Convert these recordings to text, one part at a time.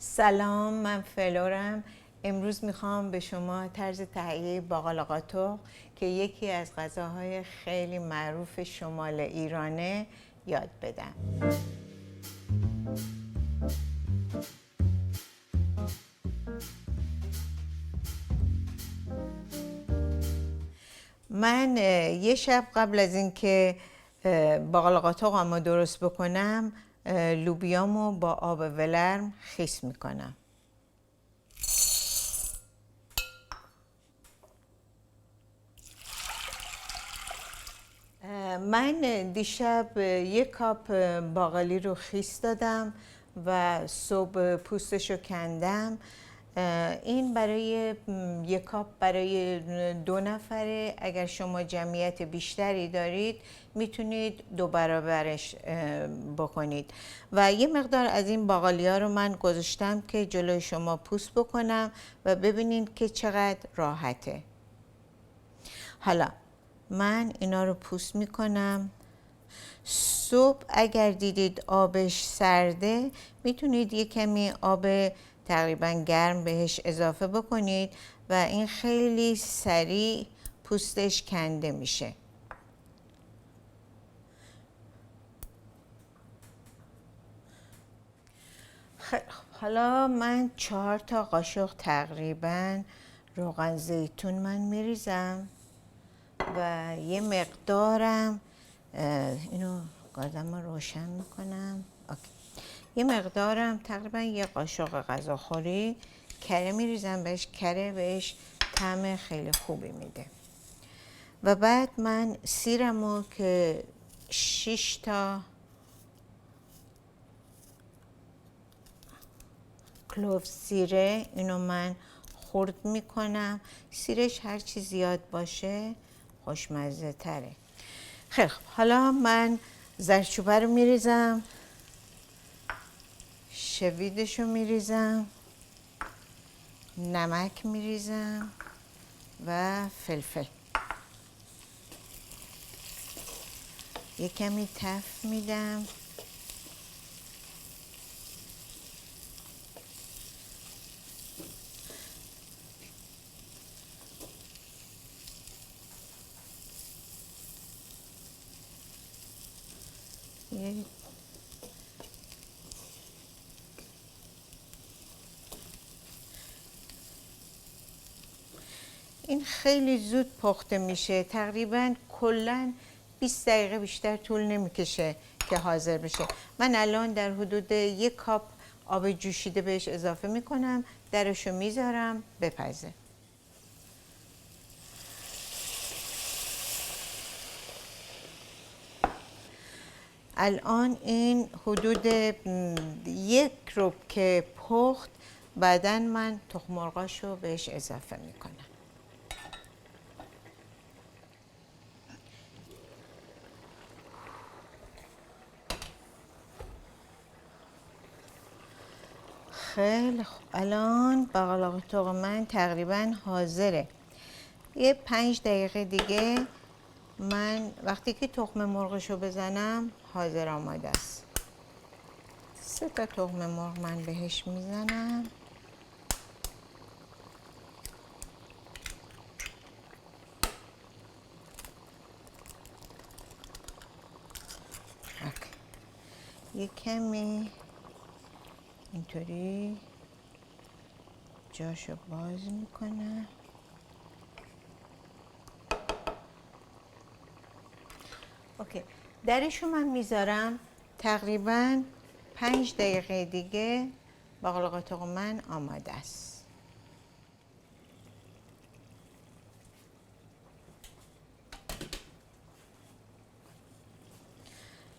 سلام، من فلورم. امروز میخوام به شما طرز تهیه باقلاقاتق که یکی از غذاهای خیلی معروف شمال ایرانه یاد بدم. من یه شب قبل از اینکه باقلاقاتقمو درست بکنم لوبیامو با آب ولرم خیس میکنم. من دیشب 1 کاپ باقالی رو خیس دادم و صبح پوستش رو کندم. این برای 1 کاپ برای 2 نفره. اگر شما جمعیت بیشتری دارید میتونید 2 برابرش بکنید. و یه مقدار از این باقالی ها رو من گذاشتم که جلوی شما پوست بکنم و ببینید که چقدر راحته. حالا من اینا رو پوست میکنم. صبح اگر دیدید آبش سرده میتونید یه کمی آب تقریبا گرم بهش اضافه بکنید و این خیلی سریع پوستش کنده میشه. حالا من 4 تا قاشق تقریبا روغن زیتون من میریزم و یه مقدارم اینو گازم رو روشن میکنم. یه مقدارم تقریبا 1 قاشق غذاخوری کره میریزم بهش. کره بهش طعم خیلی خوبی میده. و بعد من سیرمو که 6 تا کلوف سیره اینو من خرد میکنم. سیرش هرچی زیاد باشه خوشمزه تره. خیلی خوب، حالا من زردچوبه رو میریزم، شویدش رو میریزم، نمک میریزم و فلفل. یه کمی تفت میدم. این خیلی زود پخته میشه. تقریبا کلاً 20 دقیقه بیشتر طول نمیکشه که حاضر بشه. من الان در حدود 1 کاپ آب جوشیده بهش اضافه میکنم، درشو میذارم بپزه. الان این حدود 1 ربع که پخت. بعداً من تخم مرغاشو بهش اضافه میکنم. خیلی خوب، الان باقلاقاتق من تقریبا حاضره. یه 5 دقیقه دیگه من وقتی که تخم مرغشو بزنم حاضر آماده است. 3 تا تخم مرغ من بهش میزنم. یه کمی اینطوری جاشو باز میکنم. اوکی، درشو من میذارم. تقریبا 5 دقیقه دیگه باقلاقاتق من آماده است.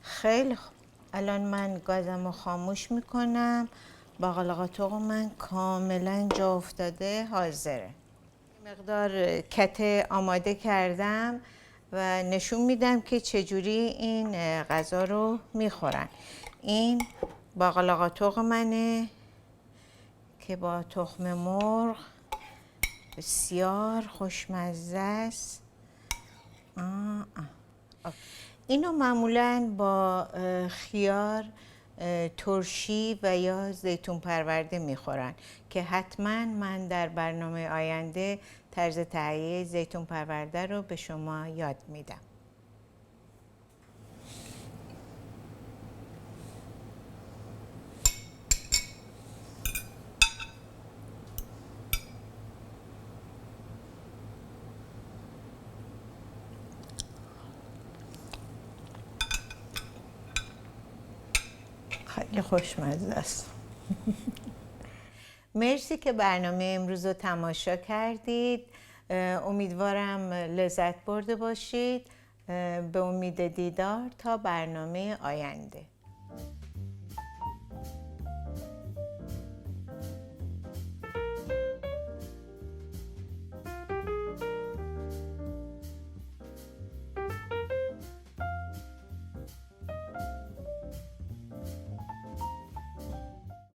خیلی خوب، الان من گازم رو خاموش میکنم. باقلاقاتق من کاملا جا افتاده، حاضره. مقدار کته آماده کردم و نشون میدم که چجوری این غذا رو میخورن. این باقلاقاتق منه که با تخم مرغ بسیار خوشمزه است. اینو معمولاً با خیار ترشی و یا زیتون پرورده میخورن که حتما من در برنامه آینده طرز تهیه زیتون پرورده رو به شما یاد میدم. خیلی خوشمزه است. مرسی که برنامه امروز رو تماشا کردید. امیدوارم لذت برده باشید. به امید دیدار تا برنامه آینده.